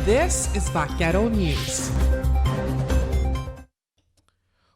This is Vaquero News.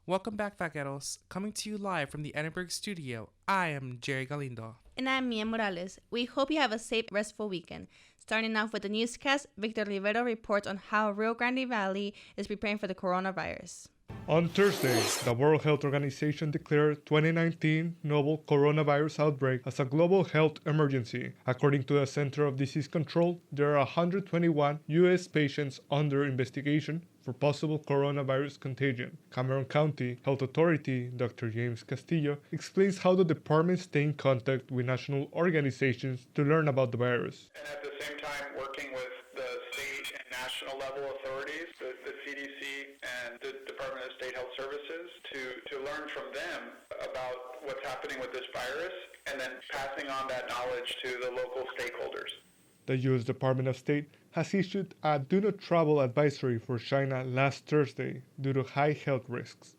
Welcome back, Vaqueros. Coming to you live from the Edinburgh studio, I am Jerry Galindo. And I'm Mia Morales. We hope you have a safe, restful weekend. Starting off with the newscast, Victor Rivero reports on how Rio Grande Valley is preparing for the coronavirus. On Thursday, the World Health Organization declared 2019 novel coronavirus outbreak as a global health emergency. According to the Center of Disease Control, there are 121 U.S. patients under investigation for possible coronavirus contagion. Cameron County Health Authority Dr. James Castillo explains how the department stay in contact with national organizations to learn about the virus. And at the same time, working with the state and national level authorities, the CDC and the Department of State Health Services, to learn from them about what's happening with this virus and then passing on that knowledge to the local stakeholders. The U.S. Department of State has issued a do not travel advisory for China last Thursday due to high health risks.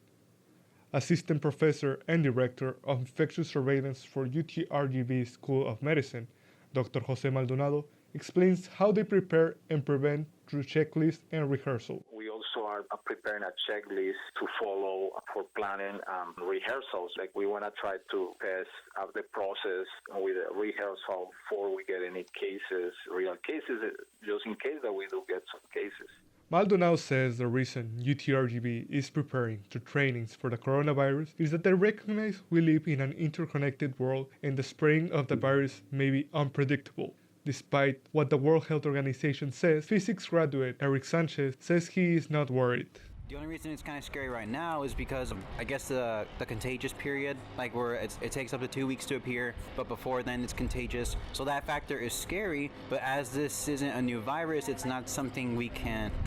Assistant Professor and Director of Infectious Surveillance for UTRGV School of Medicine, Dr. Jose Maldonado, explains how they prepare and prevent through checklists and rehearsal. We also are preparing a checklist to follow for planning rehearsals. Like we want to try to test out the process with a rehearsal before we get any cases, real cases, just in case that we do get some cases. Maldonado says the reason UTRGV is preparing to trainings for the coronavirus is that they recognize we live in an interconnected world and the spreading of the virus may be unpredictable. Despite what the World Health Organization says, physics graduate Eric Sanchez says he is not worried. The only reason it's kind of scary right now is because of, I guess, the contagious period, like where it takes up to 2 weeks to appear, but before then it's contagious. So that factor is scary, but as this isn't a new virus, it's not something we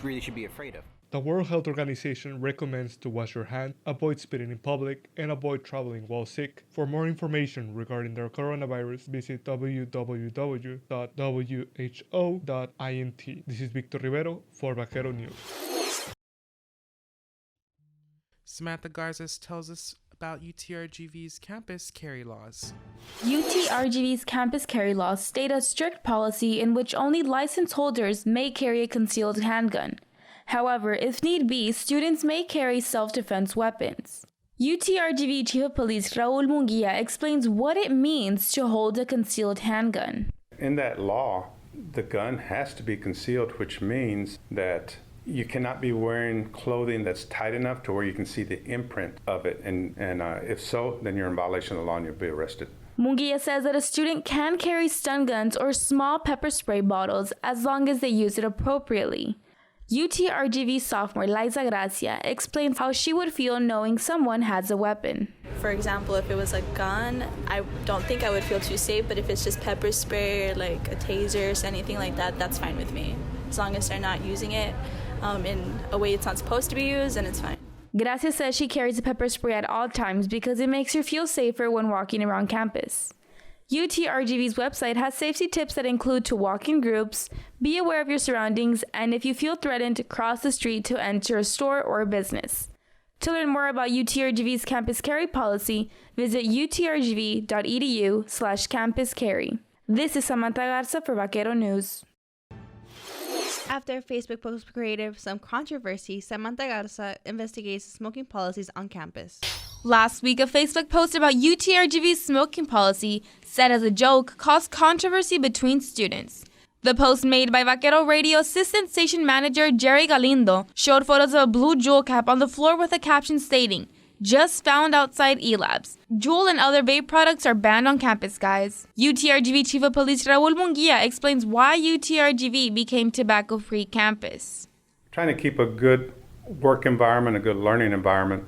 really should be afraid of. The World Health Organization recommends to wash your hands, avoid spitting in public, and avoid traveling while sick. For more information regarding the coronavirus, visit www.who.int. This is Victor Rivero for Vaquero News. Samantha Garza tells us about UTRGV's campus carry laws. UTRGV's campus carry laws state a strict policy in which only license holders may carry a concealed handgun. However, if need be, students may carry self-defense weapons. UTRGV Chief of Police Raul Munguia explains what it means to hold a concealed handgun. In that law, the gun has to be concealed, which means that you cannot be wearing clothing that's tight enough to where you can see the imprint of it. And if so, then you're in violation of the law and you'll be arrested. Munguia says that a student can carry stun guns or small pepper spray bottles as long as they use it appropriately. UTRGV sophomore Liza Gracia explains how she would feel knowing someone has a weapon. For example, if it was a gun, I don't think I would feel too safe, but if it's just pepper spray, like a taser or anything like that, that's fine with me. As long as they're not using it in a way it's not supposed to be used, then it's fine. Gracia says she carries a pepper spray at all times because it makes her feel safer when walking around campus. UTRGV's website has safety tips that include to walk in groups, be aware of your surroundings, and if you feel threatened, cross the street to enter a store or a business. To learn more about UTRGV's campus carry policy, visit utrgv.edu/campus carry. This is Samantha Garza for Vaquero News. After Facebook post created some controversy, Samantha Garza investigates smoking policies on campus. Last week, a Facebook post about UTRGV's smoking policy, said as a joke, caused controversy between students. The post made by Vaquero Radio Assistant Station Manager Jerry Galindo showed photos of a blue Juul cap on the floor with a caption stating, "Just found outside E-Labs. Juul and other vape products are banned on campus, guys." UTRGV Chief of Police Raul Munguia explains why UTRGV became tobacco-free campus. Trying to keep a good work environment, a good learning environment.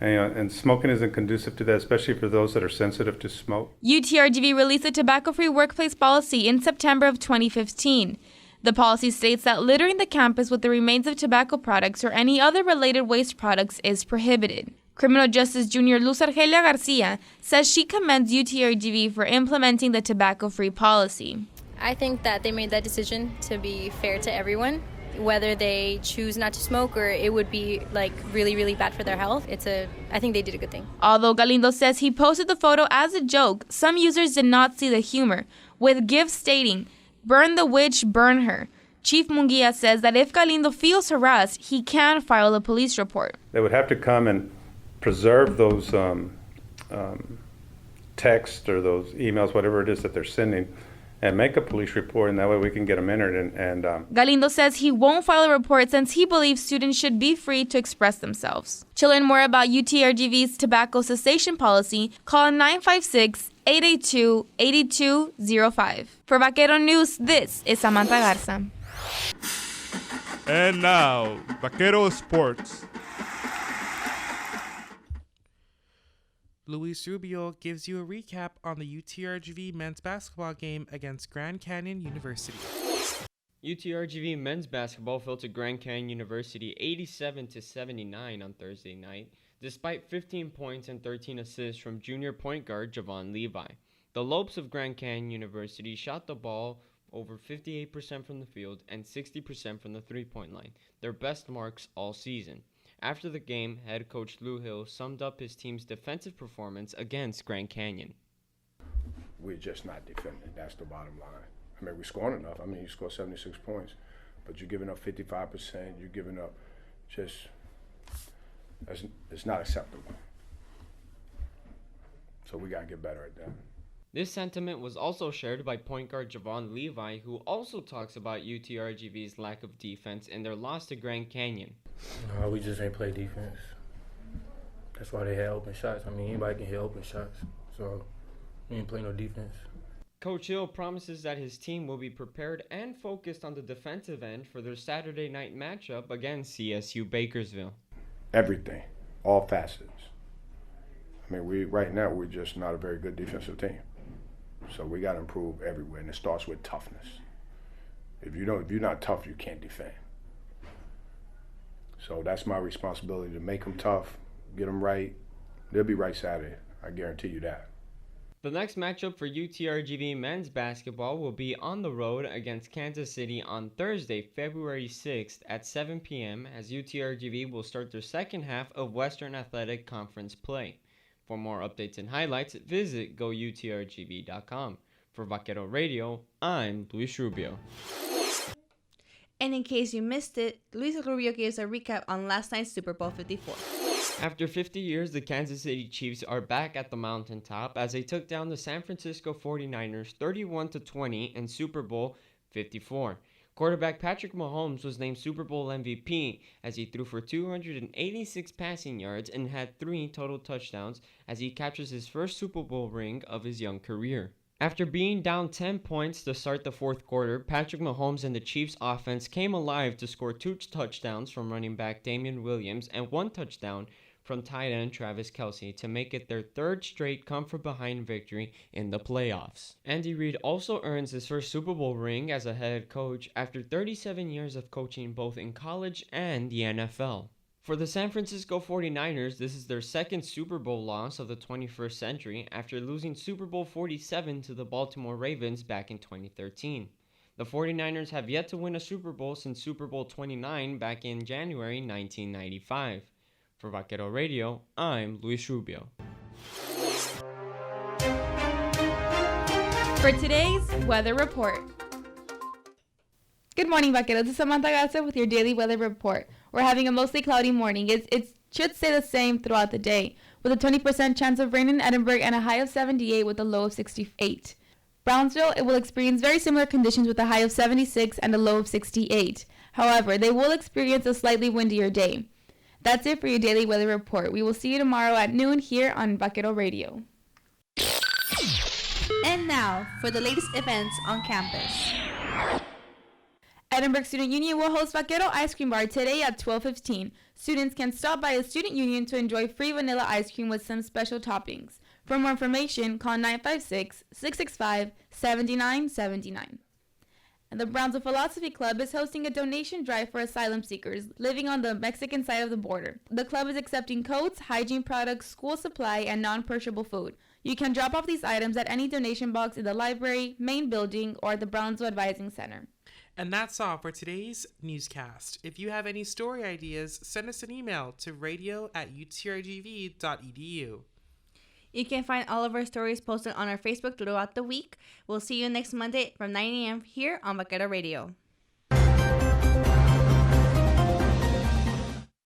And smoking isn't conducive to that, especially for those that are sensitive to smoke. UTRGV released a tobacco-free workplace policy in September of 2015. The policy states that littering the campus with the remains of tobacco products or any other related waste products is prohibited. Criminal Justice Junior Luz Argelia Garcia says she commends UTRGV for implementing the tobacco-free policy. I think that they made that decision to be fair to everyone. Whether they choose not to smoke or it would be really, really bad for their health, I think they did a good thing. Although Galindo says he posted the photo as a joke, some users did not see the humor, with gifs stating, "Burn the witch, burn her." Chief Munguia says that if Galindo feels harassed, he can file a police report. They would have to come and preserve those texts or those emails, whatever it is that they're sending, and make a police report, and that way we can get them entered. Galindo says he won't file a report since he believes students should be free to express themselves. To learn more about UTRGV's tobacco cessation policy, call 956-882-8205. For Vaquero News, this is Samantha Garza. And now, Vaquero Sports. Luis Rubio gives you a recap on the UTRGV men's basketball game against Grand Canyon University. UTRGV men's basketball fell to Grand Canyon University 87-79 on Thursday night, despite 15 points and 13 assists from junior point guard Javon Levi. The Lopes of Grand Canyon University shot the ball over 58% from the field and 60% from the three-point line, their best marks all season. After the game, head coach Lou Hill summed up his team's defensive performance against Grand Canyon. We're just not defending. That's the bottom line. I mean, we're scoring enough. I mean, you score 76 points, but you're giving up 55%. You're giving up it's not acceptable. So we got to get better at that. This sentiment was also shared by point guard Javon Levi, who also talks about UTRGV's lack of defense in their loss to Grand Canyon. We just ain't play defense. That's why they had open shots. I mean, anybody can hit open shots. So we ain't play no defense. Coach Hill promises that his team will be prepared and focused on the defensive end for their Saturday night matchup against CSU Bakersville. Everything, all facets. I mean, right now we're just not a very good defensive team. So we got to improve everywhere, and it starts with toughness. If you're not tough, you can't defend. So that's my responsibility, to make them tough, get them right. They'll be right Saturday. I guarantee you that. The next matchup for UTRGV men's basketball will be on the road against Kansas City on Thursday, February 6th at 7 p.m. as UTRGV will start their second half of Western Athletic Conference play. For more updates and highlights, visit goutrgv.com. For Vaquero Radio, I'm Luis Rubio. And in case you missed it, Luis Rubio gives a recap on last night's Super Bowl 54. After 50 years, the Kansas City Chiefs are back at the mountaintop as they took down the San Francisco 49ers 31-20 in Super Bowl 54. Quarterback Patrick Mahomes was named Super Bowl MVP as he threw for 286 passing yards and had 3 total touchdowns as he captures his first Super Bowl ring of his young career. After being down 10 points to start the fourth quarter, Patrick Mahomes and the Chiefs offense came alive to score 2 touchdowns from running back Damian Williams and 1 touchdown from tight end Travis Kelce to make it their 3rd straight come-from-behind victory in the playoffs. Andy Reid also earns his first Super Bowl ring as a head coach after 37 years of coaching both in college and the NFL. For the San Francisco 49ers, this is their 2nd Super Bowl loss of the 21st century after losing Super Bowl 47 to the Baltimore Ravens back in 2013. The 49ers have yet to win a Super Bowl since Super Bowl 29 back in January 1995. For Vaquero Radio, I'm Luis Rubio. For today's weather report. Good morning, Vaqueros. This is Samantha Garza with your daily weather report. We're having a mostly cloudy morning. It should stay the same throughout the day, with a 20% chance of rain in Edinburgh and a high of 78 with a low of 68. Brownsville, it will experience very similar conditions with a high of 76 and a low of 68. However, they will experience a slightly windier day. That's it for your daily weather report. We will see you tomorrow at noon here on Vaquero Radio. And now, for the latest events on campus. Edinburgh Student Union will host Vaquero Ice Cream Bar today at 12:15. Students can stop by a student union to enjoy free vanilla ice cream with some special toppings. For more information, call 956-665-7979. And the Brownsville Philosophy Club is hosting a donation drive for asylum seekers living on the Mexican side of the border. The club is accepting coats, hygiene products, school supply, and non-perishable food. You can drop off these items at any donation box in the library, main building, or the Brownsville Advising Center. And that's all for today's newscast. If you have any story ideas, send us an email to radio@utrgv.edu. You can find all of our stories posted on our Facebook throughout the week. We'll see you next Monday from 9 a.m. here on Vaquero Radio.